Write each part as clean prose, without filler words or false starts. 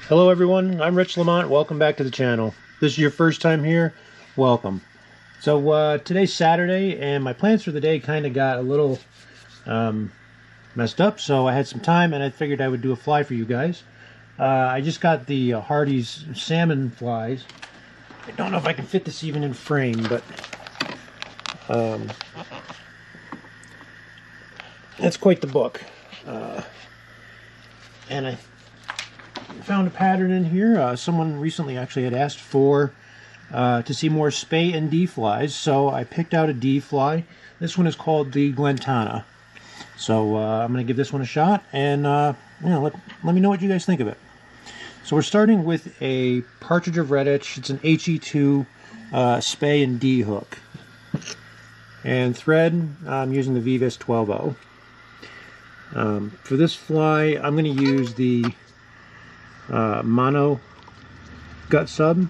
Hello everyone, I'm Rich Lamont. Welcome back to the channel. If this is your first time here, welcome. So today's Saturday and my plans for the day kind of got a little messed up, so I had some time and I figured I would do a fly for you guys. I just got the Hardy's salmon flies. I don't know if I can fit this even in frame, but that's quite the book. And I found a pattern in here. Someone recently actually had asked for to see more spay and D flies, so I picked out a D fly. This one is called the Glentana. So I'm going to give this one a shot, and let me know what you guys think of it. So we're starting with a Partridge of Redditch. It's an HE2 spay and D hook. And thread, I'm using the Vivis 12-0. For this fly, I'm going to use the mono gut sub.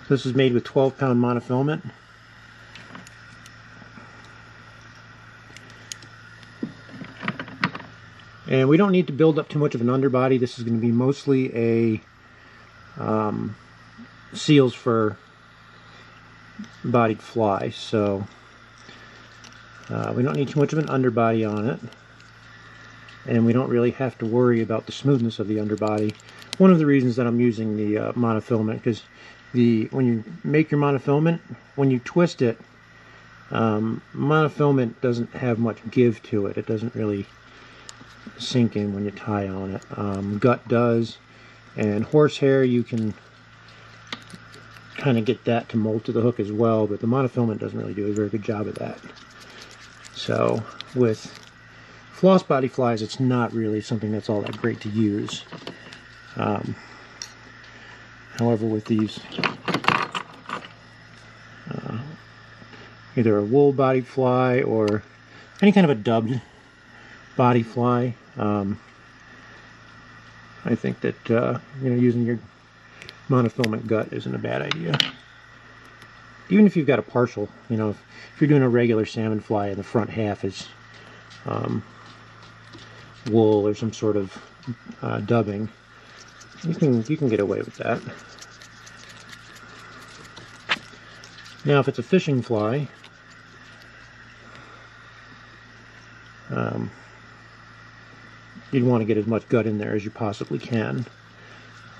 This is made with 12-pound monofilament. And we don't need to build up too much of an underbody. This is going to be mostly a seal's fur bodied fly, so we don't need too much of an underbody on it. And we don't really have to worry about the smoothness of the underbody. One of the reasons that I'm using the monofilament, because when you make your monofilament, when you twist it, monofilament doesn't have much give to it. It doesn't really sink in when you tie on it. Gut does, and horsehair, you can kind of get that to mold to the hook as well, but the monofilament doesn't really do a very good job of that. So with floss body flies, it's not really something that's all that great to use. However, with these, either a wool body fly or any kind of a dubbed body fly, I think that using your monofilament gut isn't a bad idea. Even if you've got a partial, if you're doing a regular salmon fly and the front half is wool or some sort of dubbing, you can get away with that. Now, if it's a fishing fly, you'd want to get as much gut in there as you possibly can.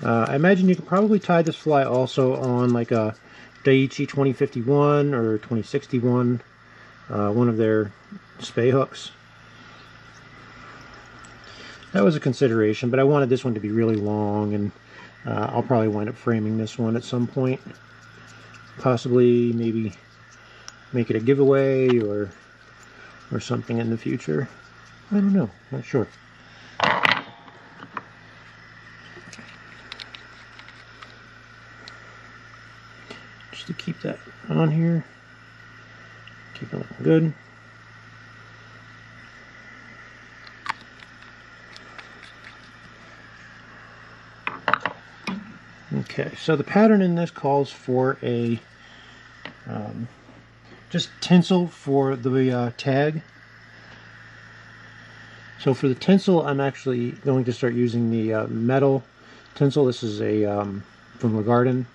I imagine you could probably tie this fly also on like a Daiichi 2051 or 2061, one of their spay hooks. That was a consideration, but I wanted this one to be really long, and I'll probably wind up framing this one at some point. Possibly, maybe make it a giveaway or something in the future. I don't know, not sure. Just to keep that on here, keep it looking good. Okay, so the pattern in this calls for a just tinsel for the tag. So for the tinsel, I'm actually going to start using the metal tinsel. This is a from the garden.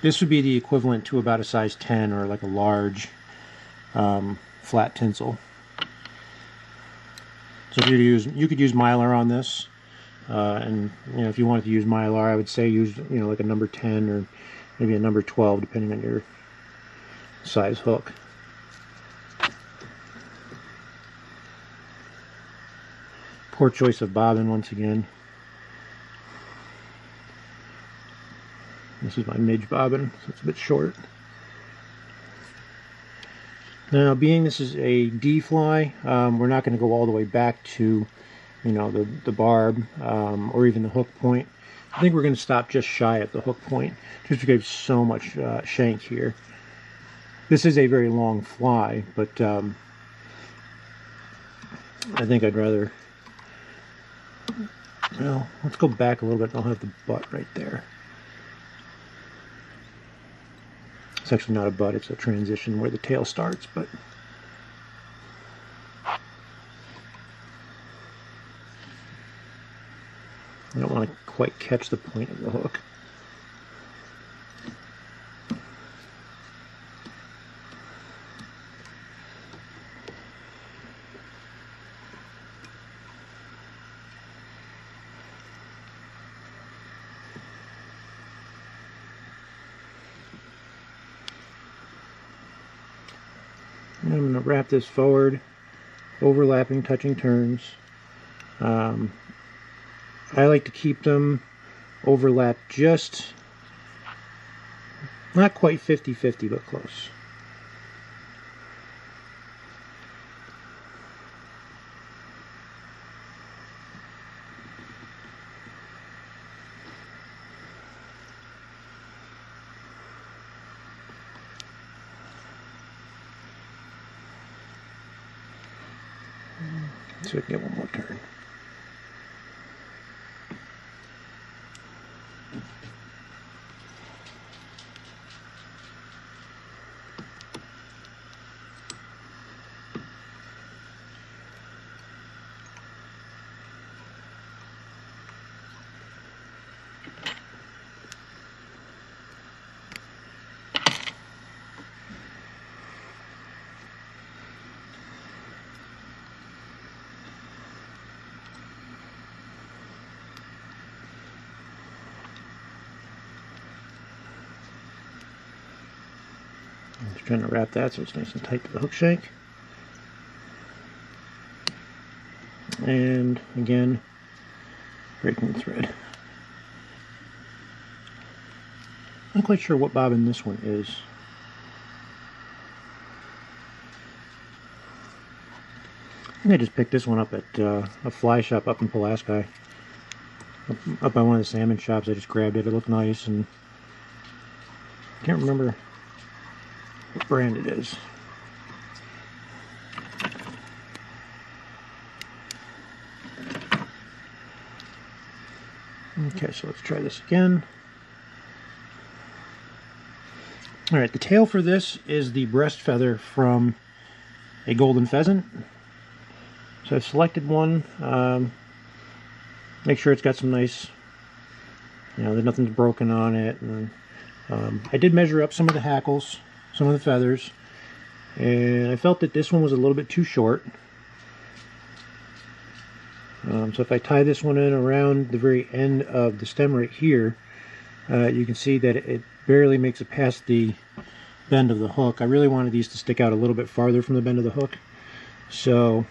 This would be the equivalent to about a size 10 or like a large flat tinsel. So if you could use Mylar on this. And if you wanted to use Mylar, I would say use like a number 10 or maybe a number 12, depending on your size hook. Poor choice of bobbin once again. This is my midge bobbin, so it's a bit short. Now, being this is a D fly, we're not going to go all the way back to the barb, or even the hook point. I think we're going to stop just shy at the hook point, just because there's so much shank here. This is a very long fly, but I think I'd rather, well, let's go back a little bit and I'll have the butt right there. It's actually not a butt, it's a transition where the tail starts, but I don't want to quite catch the point of the hook. And I'm going to wrap this forward, overlapping, touching turns. I like to keep them overlapped just, not quite 50-50, but close. So we can get one more turn. I'm just trying to wrap that so it's nice and tight to the hook shank. And again, breaking the thread. Not quite sure what bobbin this one is. I think I just picked this one up at a fly shop up in Pulaski. Up by one of the salmon shops. I just grabbed it. It looked nice, and I can't remember what brand it is. Okay, so let's try this again. Alright, the tail for this is the breast feather from a golden pheasant. So I've selected one. Make sure it's got some nice, that nothing's broken on it. And I did measure up some of the hackles, some of the feathers, and I felt that this one was a little bit too short. So if I tie this one in around the very end of the stem right here, you can see that it barely makes it past the bend of the hook. I really wanted these to stick out a little bit farther from the bend of the hook. So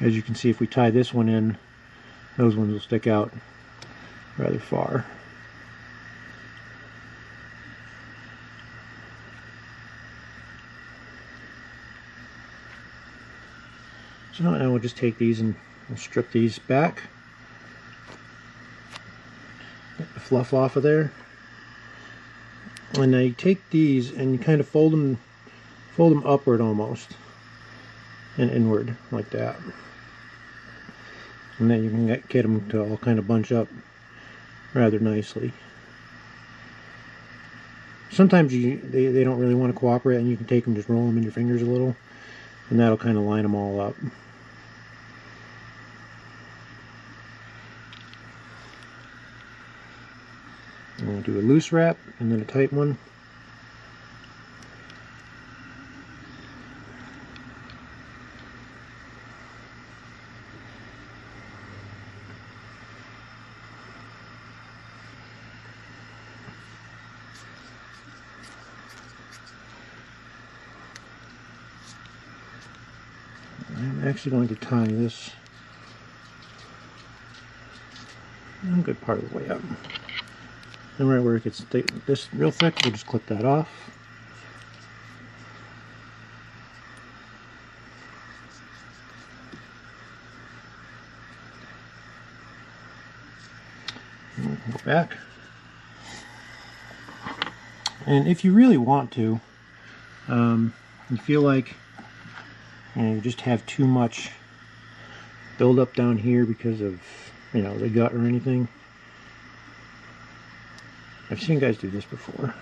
as you can see, if we tie this one in, those ones will stick out rather far. So now we'll just take these and we'll strip these back. Get the fluff off of there. And now you take these and you kind of fold them upward almost and inward like that. And then you can get them to all kind of bunch up rather nicely. Sometimes they don't really want to cooperate, and you can take them, just roll them in your fingers a little, and that'll kind of line them all up. I'm going to do a loose wrap and then a tight one. I'm actually going to tie this a good part of the way up. And right where it gets this real thick, we'll just clip that off. And we can go back. And if you really want to, you feel like you just have too much build up down here because of the gut or anything. I've seen guys do this before.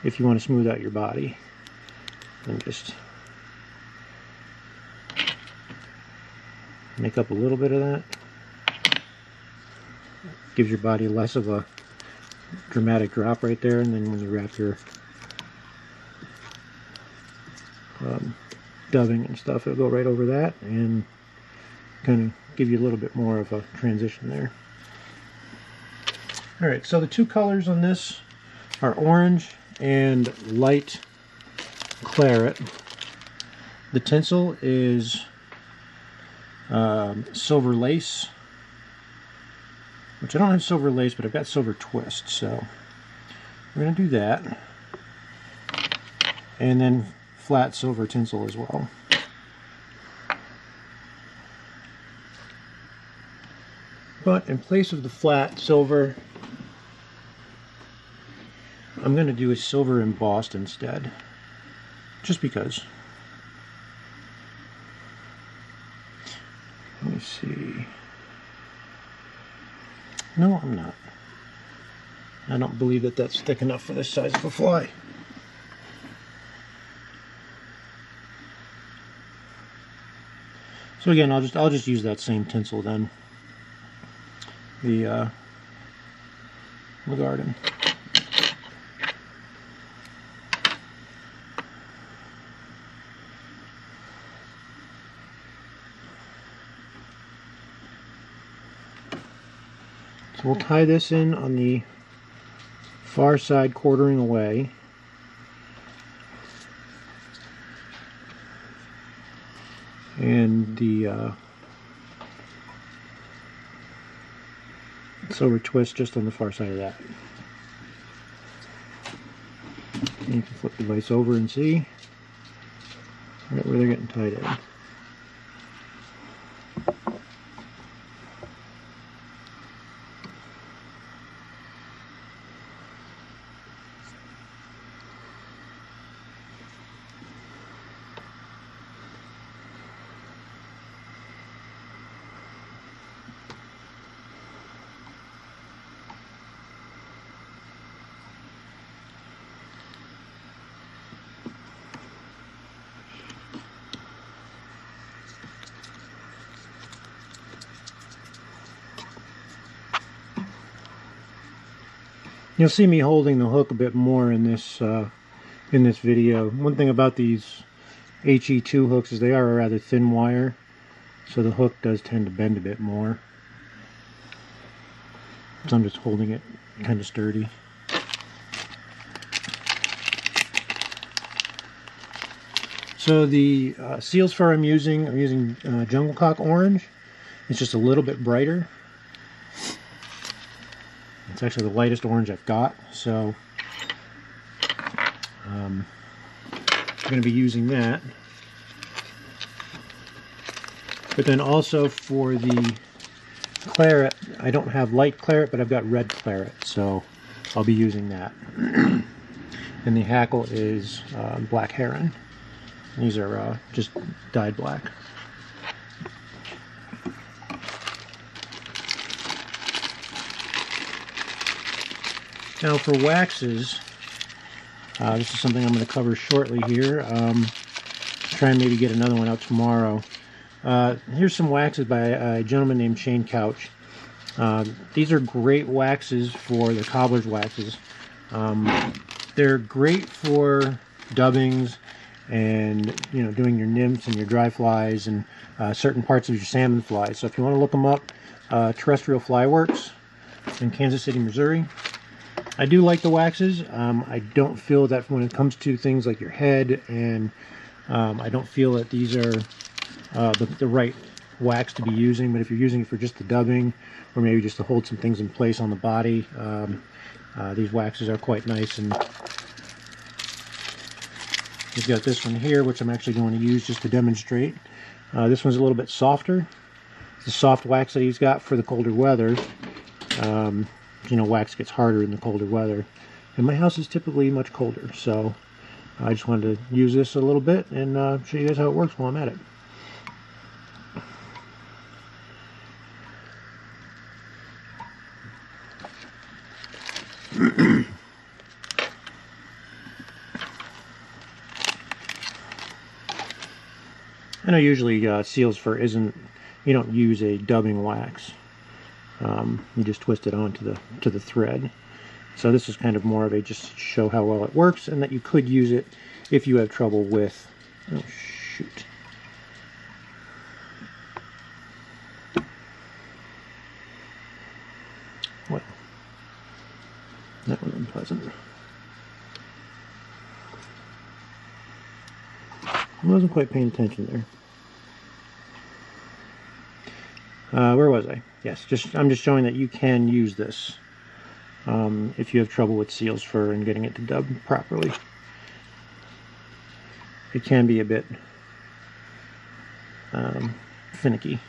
If you want to smooth out your body, then just make up a little bit of that. Gives your body less of a dramatic drop right there, and then when you wrap your dubbing and stuff, it'll go right over that and kind of give you a little bit more of a transition there. Alright, so the two colors on this are orange and light claret. The tinsel is silver lace, which I don't have silver lace, but I've got silver twist, so we're going to do that. And then flat silver tinsel as well. But in place of the flat silver, I'm going to do a silver embossed instead, just because. Let me see. No, I'm not. I don't believe that that's thick enough for this size of a fly. So again, I'll just use that same tinsel then. The garden. So we'll tie this in on the far side, quartering away. And the silver twist just on the far side of that. And you can flip the vise over and see right where they're getting tied in. You'll see me holding the hook a bit more in this video. One thing about these HE2 hooks is they are a rather thin wire, so the hook does tend to bend a bit more. So I'm just holding it kind of sturdy. So the seal's fur I'm using Jungle Cock Orange. It's just a little bit brighter. It's actually the lightest orange I've got, so I'm going to be using that. But then also for the claret, I don't have light claret, but I've got red claret, so I'll be using that. And the hackle is black heron. These are just dyed black. Now for waxes, this is something I'm going to cover shortly here. Try and maybe get another one out tomorrow. Here's some waxes by a gentleman named Shane Couch. These are great waxes for the cobbler's waxes. They're great for dubbings and doing your nymphs and your dry flies and certain parts of your salmon flies. So if you want to look them up, Terrestrial Fly Works in Kansas City, Missouri. I do like the waxes. I don't feel that when it comes to things like your head, and I don't feel that these are the right wax to be using. But if you're using it for just the dubbing, or maybe just to hold some things in place on the body, these waxes are quite nice. And we've got this one here, which I'm actually going to use just to demonstrate. This one's a little bit softer. It's a soft wax that he's got for the colder weather. Wax gets harder in the colder weather, and my house is typically much colder, so I just wanted to use this a little bit and show you guys how it works while I'm at it. I know usually seal's fur you don't use a dubbing wax. You just twist it onto the thread. So this is kind of more of a just to show how well it works, and that you could use it if you have trouble with, oh shoot. Well, that was unpleasant. I wasn't quite paying attention there. Where was I? Yes, I'm just showing that you can use this if you have trouble with seal's fur and getting it to dub properly. It can be a bit finicky.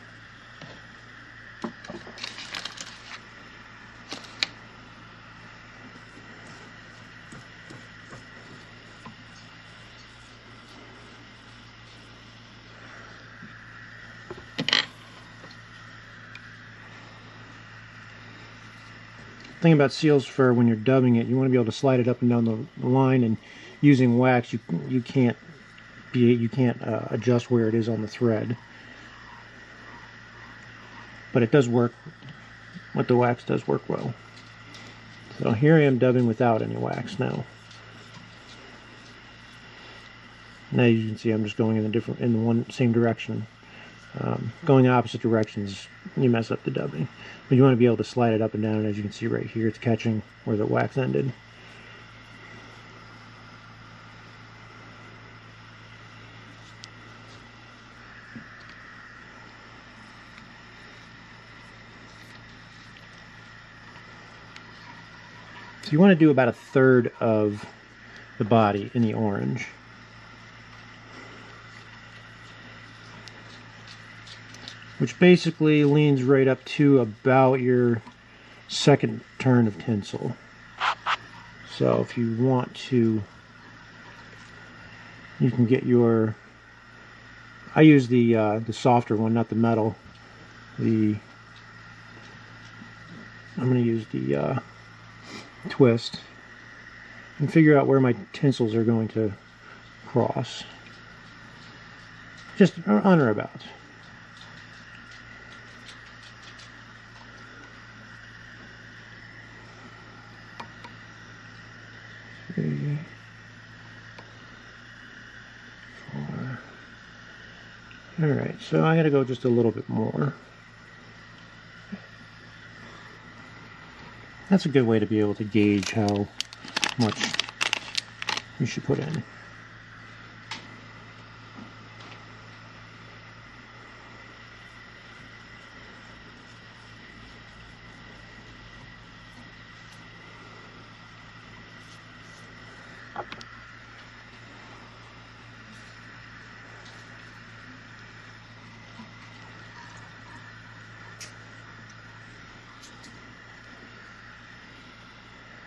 Thing about seal's fur, when you're dubbing it, you want to be able to slide it up and down the line, and using wax, you can't adjust where it is on the thread. But it does work. With the wax, does work well. So here I am dubbing without any wax now. Now you can see I'm just going in the one same direction. Going opposite directions, you mess up the dubbing. But you want to be able to slide it up and down, and as you can see right here, it's catching where the wax ended. So you want to do about 1/3 of the body in the orange. Which basically leans right up to about your second turn of tinsel. So if you want to, you can get your, I use the softer one, not the metal. I'm going to use the twist and figure out where my tinsels are going to cross. Just on or about. Three, 4. Alright, so I gotta go just a little bit more. That's a good way to be able to gauge how much you should put in.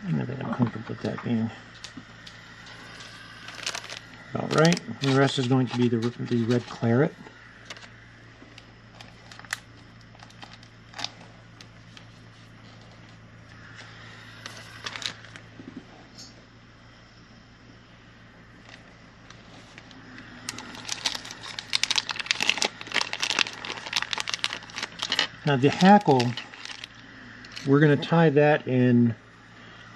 I think I'm comfortable with that being about right. And the rest is going to be the red claret. Now the hackle, we're going to tie that in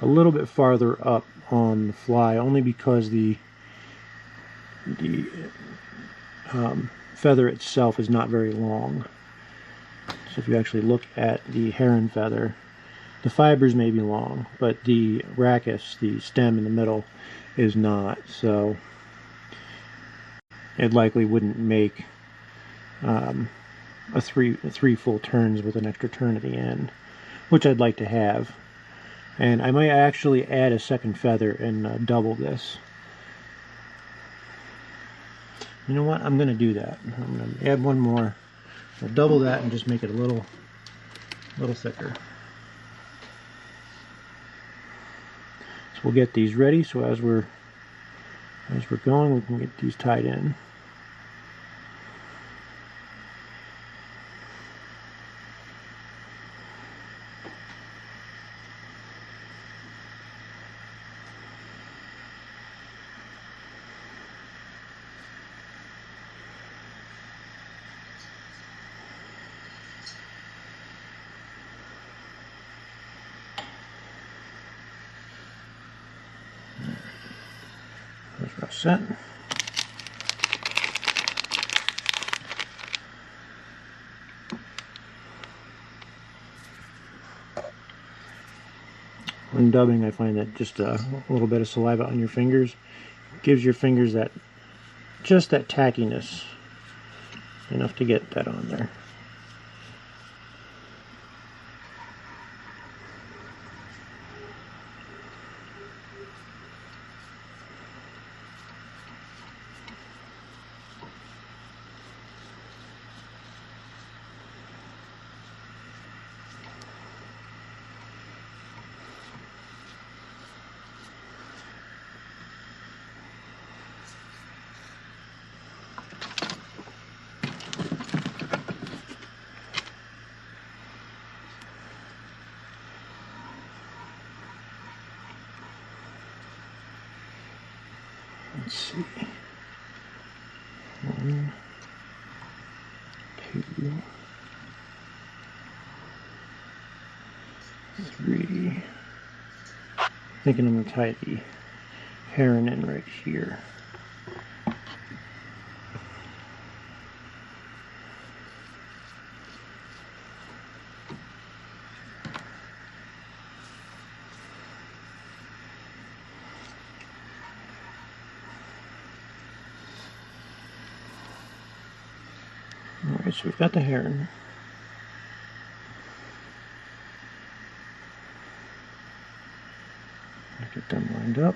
a little bit farther up on the fly, only because the feather itself is not very long. So if you actually look at the heron feather, the fibers may be long, but the rachis, the stem in the middle, is not. So it likely wouldn't make three full turns with an extra turn at the end, which I'd like to have. And I might actually add a second feather and double this. You know what? I'm going to do that. I'm going to add one more. I'll double that and just make it a little thicker. So we'll get these ready. So as we're going, we can get these tied in. set. When dubbing, I find that just a little bit of saliva on your fingers gives your fingers that just that tackiness, enough to get that on there. Let's see. 1, 2, 3. Thinking I'm gonna tie the heron in right here. Alright, so we've got the heron. Get them lined up.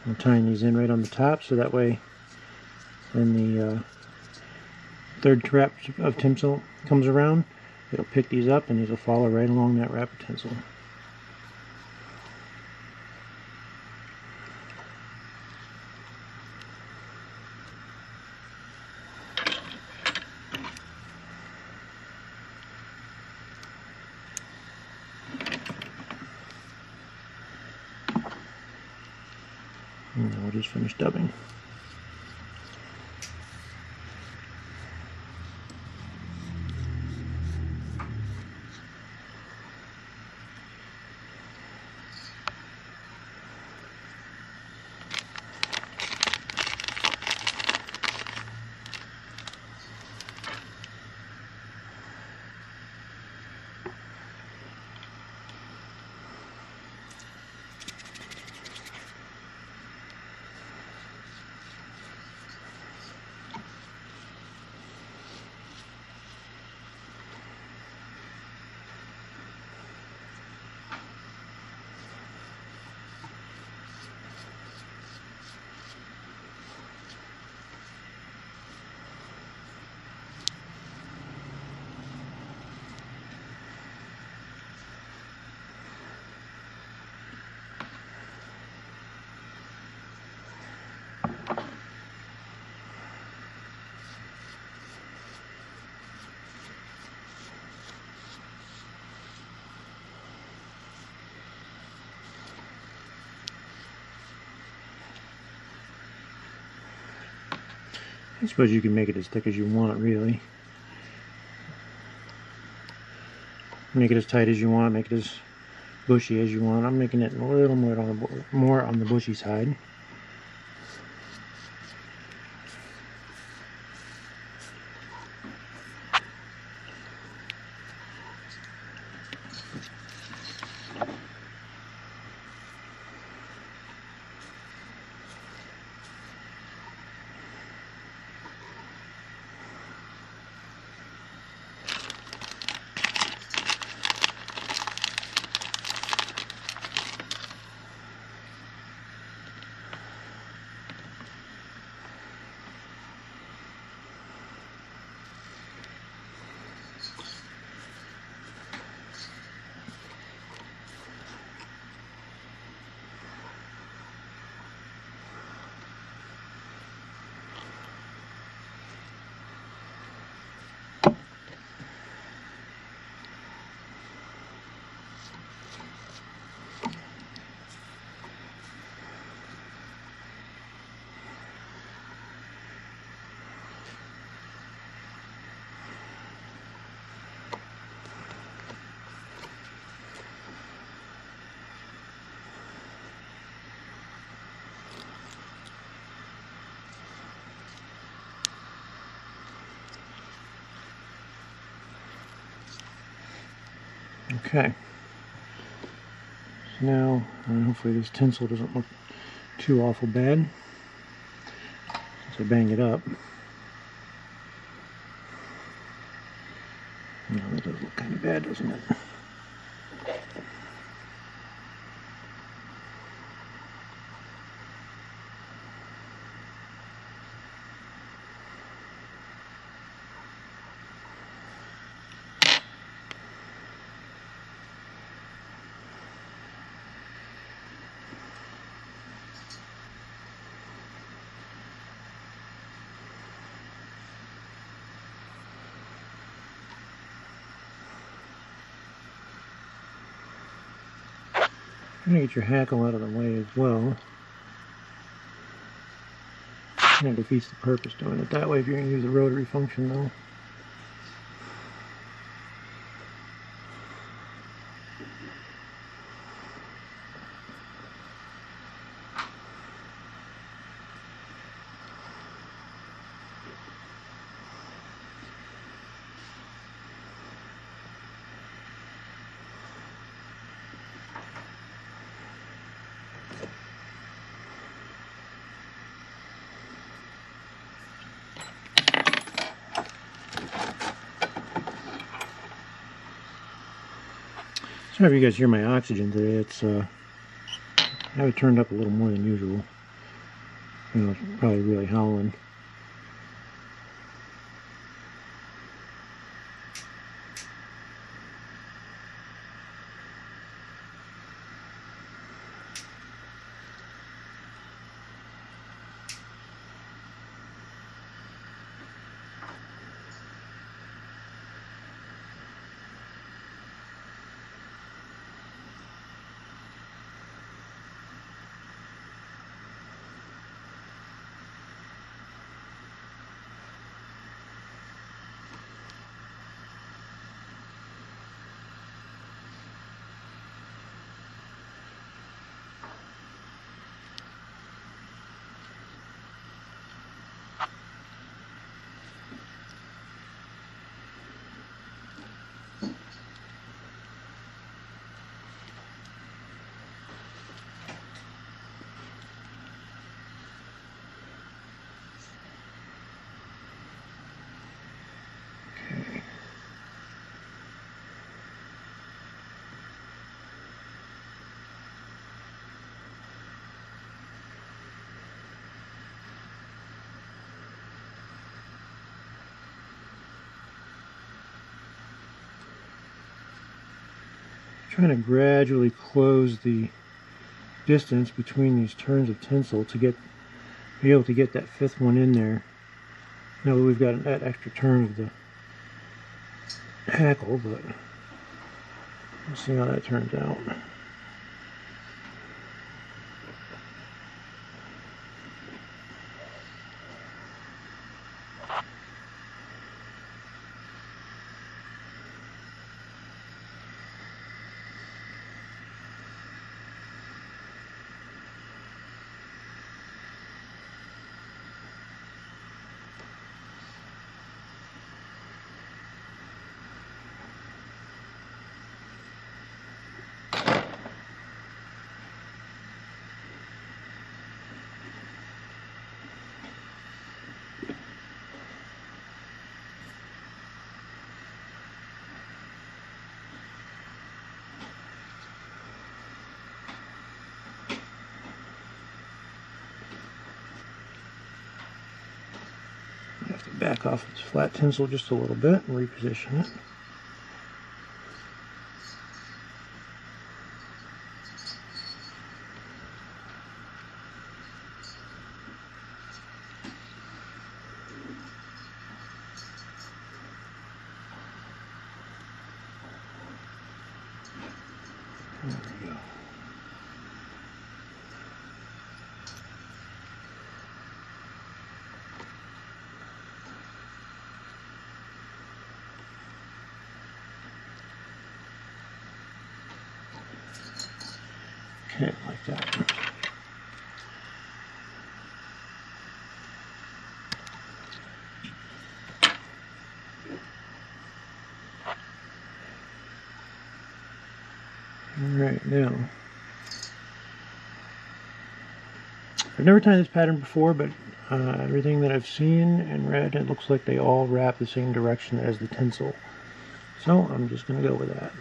I'm tying these in right on the top, so that way when the third wrap of tinsel comes around, it'll pick these up and these will follow right along that wrap of tinsel. And then we'll just finish dubbing. I suppose you can make it as thick as you want, really. Make it as tight as you want, make it as bushy as you want. I'm making it a little more on the bushy side. Okay. So now, hopefully this tinsel doesn't look too awful bad since I bang it up. No, that does look kind of bad, doesn't it? Trying to get your hackle out of the way as well. Kind of defeats the purpose doing it that way if you're going to use the rotary function though. Sorry if you guys hear my oxygen today. It's I have it turned up a little more than usual. You know, it's probably really howling. Trying to gradually close the distance between these turns of tinsel to be able to get that fifth one in there. Now that we've got that extra turn of the hackle, but we'll see how that turns out. I have to back off this flat tinsel just a little bit and reposition it. There we go. Okay, like that. Alright, now, I've never tied this pattern before, but everything that I've seen and read, it looks like they all wrap the same direction as the tinsel. So I'm just going to go with that.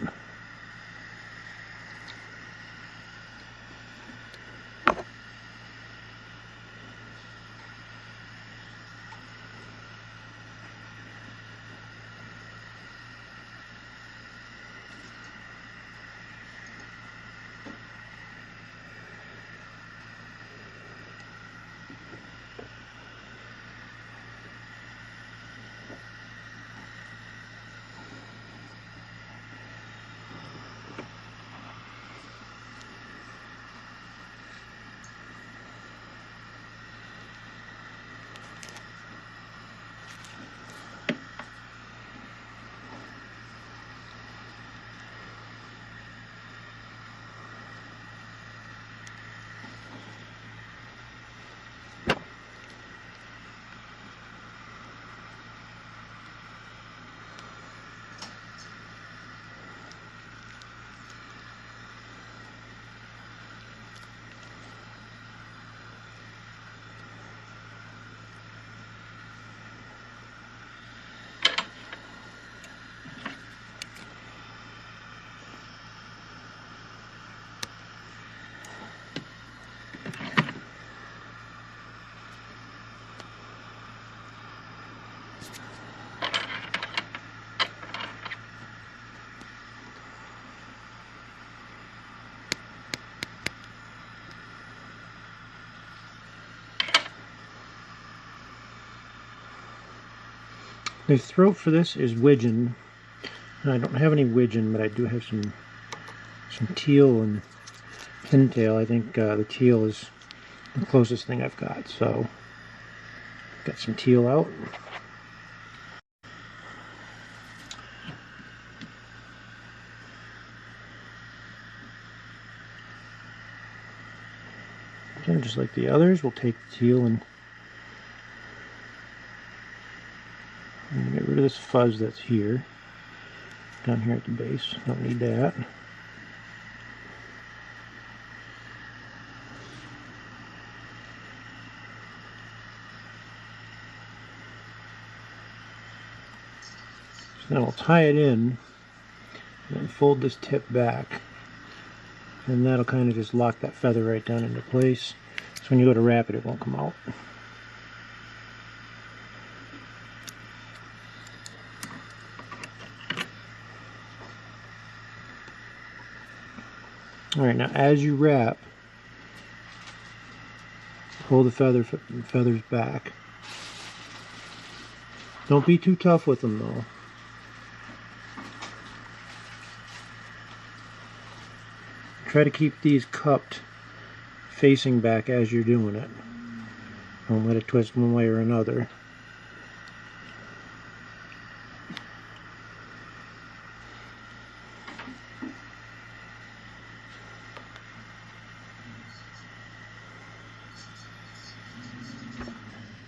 The throat for this is widgeon. I don't have any widgeon, but I do have some teal and pintail. I think the teal is the closest thing I've got. So, got some teal out. Again, just like the others, we'll take the teal and get rid of this fuzz that's here, down here at the base. Don't need that. So now I'll tie it in, and then fold this tip back, and that'll kind of just lock that feather right down into place. So when you go to wrap it, it won't come out. Alright, now as you wrap, pull the feathers back. Don't be too tough with them though. Try to keep these cupped facing back as you're doing it. Don't let it twist one way or another.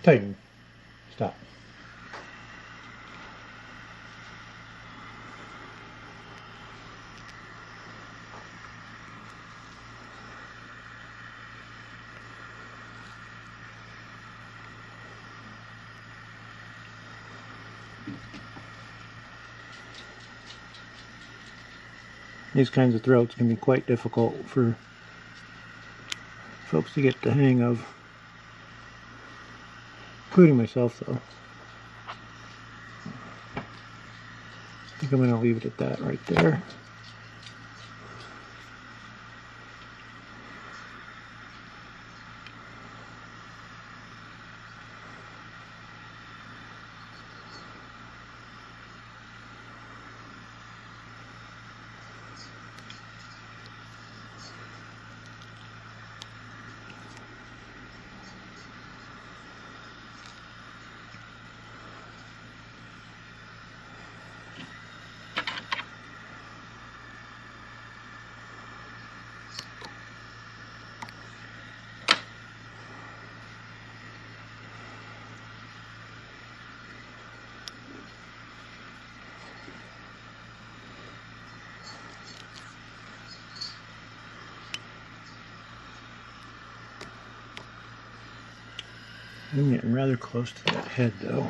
Tighten. Stop. These kinds of throats can be quite difficult for folks to get the hang of, including myself though. I think I'm going to leave it at that right there. I'm getting rather close to that head though.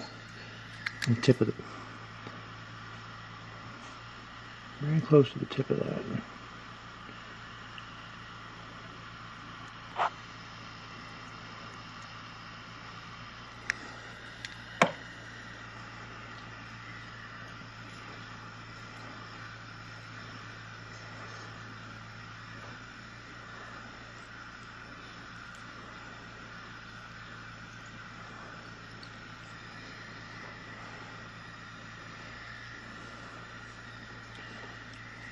The tip of the... Very close to the tip of that.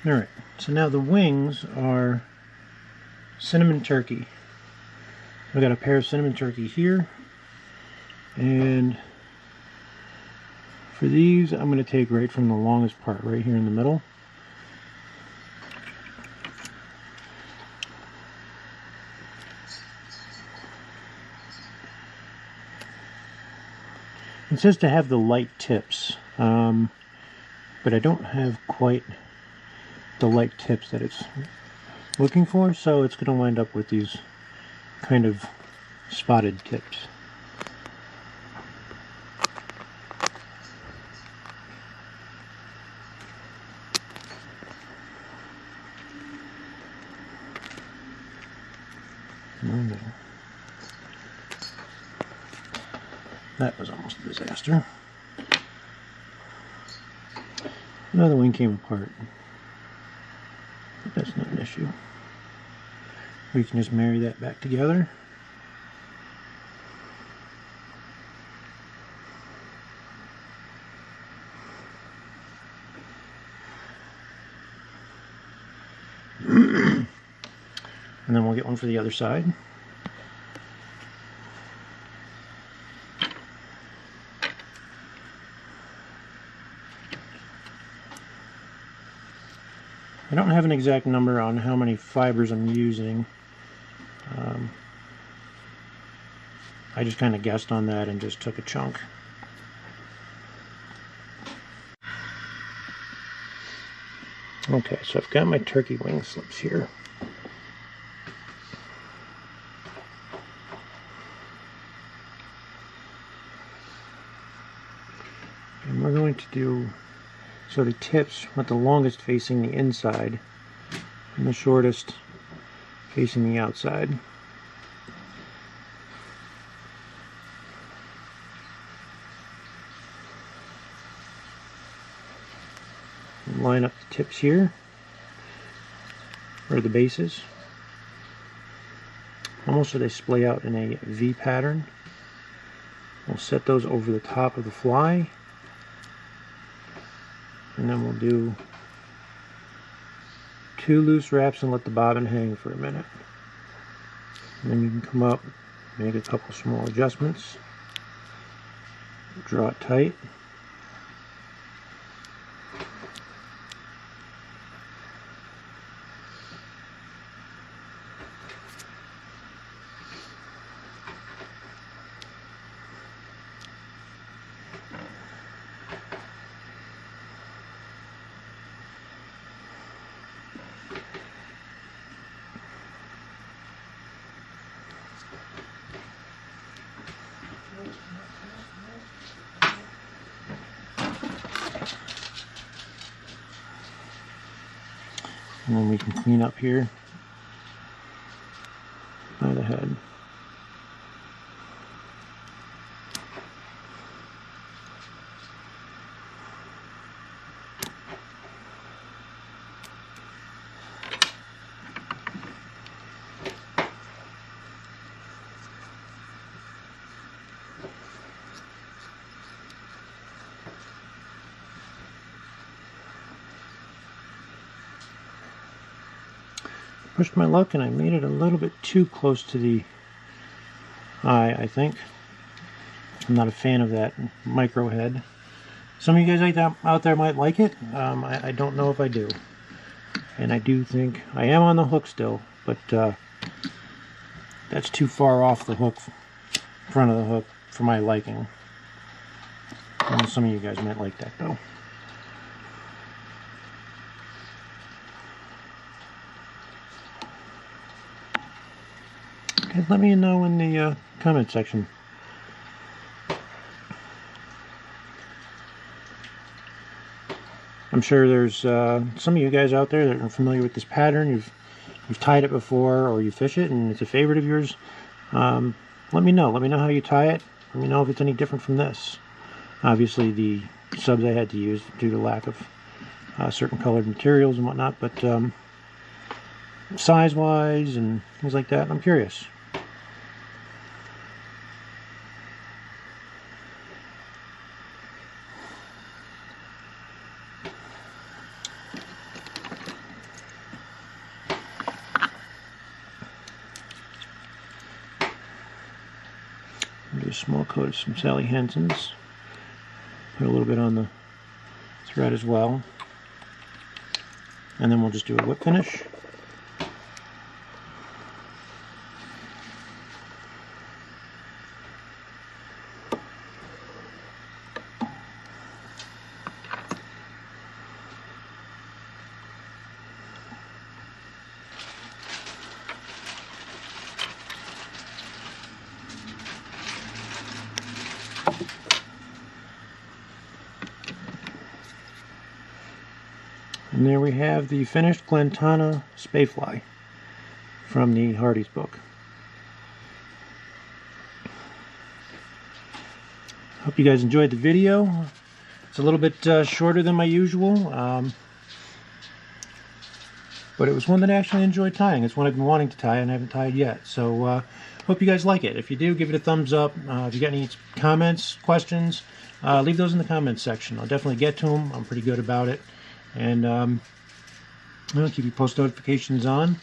Alright, so now the wings are cinnamon turkey. I've got a pair of cinnamon turkey here, and for these I'm going to take right from the longest part, right here in the middle. It says to have the light tips, but I don't have quite the light tips that it's looking for, so it's going to wind up with these kind of spotted tips. No. That was almost a disaster. Another wing came apart. But that's not an issue. We can just marry that back together. And then we'll get one for the other side. I don't have an exact number on how many fibers I'm using. I just kind of guessed on that and just took a chunk. Okay, so I've got my turkey wing slips here. And we're going to do, so the tips with the longest facing the inside and the shortest facing the outside. And line up the tips here, or the bases, almost so they splay out in a V pattern. We'll set those over the top of the fly, and then we'll do 2 loose wraps and let the bobbin hang for a minute. And then you can come up, make a couple small adjustments, draw it tight. And then we can clean up here by the head. Pushed my luck and I made it a little bit too close to the eye, I think. I'm not a fan of that micro head. Some of you guys out there might like it. I don't know if I do. And I do think I am on the hook still, but that's too far off the hook, front of the hook, for my liking. And some of you guys might like that though. Let me know in the comment section I'm sure there's some of you guys out there that are familiar with this pattern. You've tied it before, or you fish it and it's a favorite of yours. Let me know. Let me know how you tie it. Let me know if it's any different from this. Obviously the subs I had to use due to lack of certain colored materials and whatnot, but size-wise and things like that, I'm curious. Do a small coat of some Sally Hansen's. Put a little bit on the thread as well. And then we'll just do a whip finish. And there we have the finished Glentana Spayfly from the Hardy's book. Hope you guys enjoyed the video. It's a little bit shorter than my usual, but it was one that I actually enjoyed tying. It's one I've been wanting to tie and I haven't tied yet. So hope you guys like it. If you do, give it a thumbs up. If you got any comments, questions, leave those in the comments section. I'll definitely get to them. I'm pretty good about it. And I'll keep your post notifications on.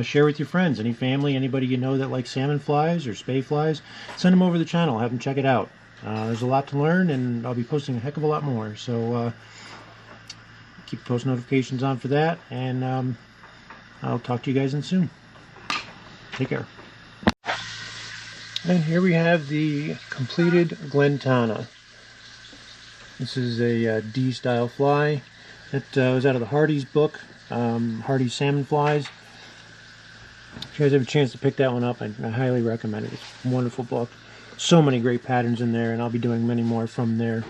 Share with your friends, any family, anybody you know that likes salmon flies or spay flies. Send them over to the channel, have them check it out. There's a lot to learn, and I'll be posting a heck of a lot more. So keep post notifications on for that, and I'll talk to you guys in soon. Take care. And here we have the completed Glentana. This is a D-style fly. It was out of the Hardy's book, Hardy's Salmon Flies. If you guys have a chance to pick that one up, I highly recommend it. It's a wonderful book. So many great patterns in there, and I'll be doing many more from there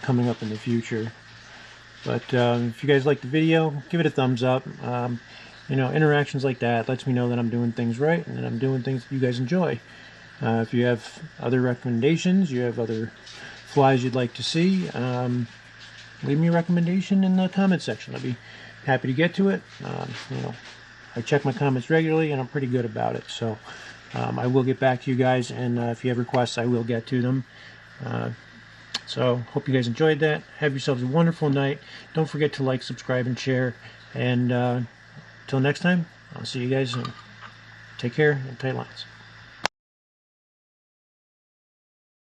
coming up in the future. But if you guys like the video, give it a thumbs up. You know, interactions like that lets me know that I'm doing things right and that I'm doing things that you guys enjoy. If you have other recommendations, you have other flies you'd like to see, leave me a recommendation in the comment section. I'll be happy to get to it. You know, I check my comments regularly and I'm pretty good about it. So I will get back to you guys, and if you have requests, I will get to them. So hope you guys enjoyed that. Have yourselves a wonderful night. Don't forget to like, subscribe, and share. And until next time, I'll see you guys soon. Take care and tight lines.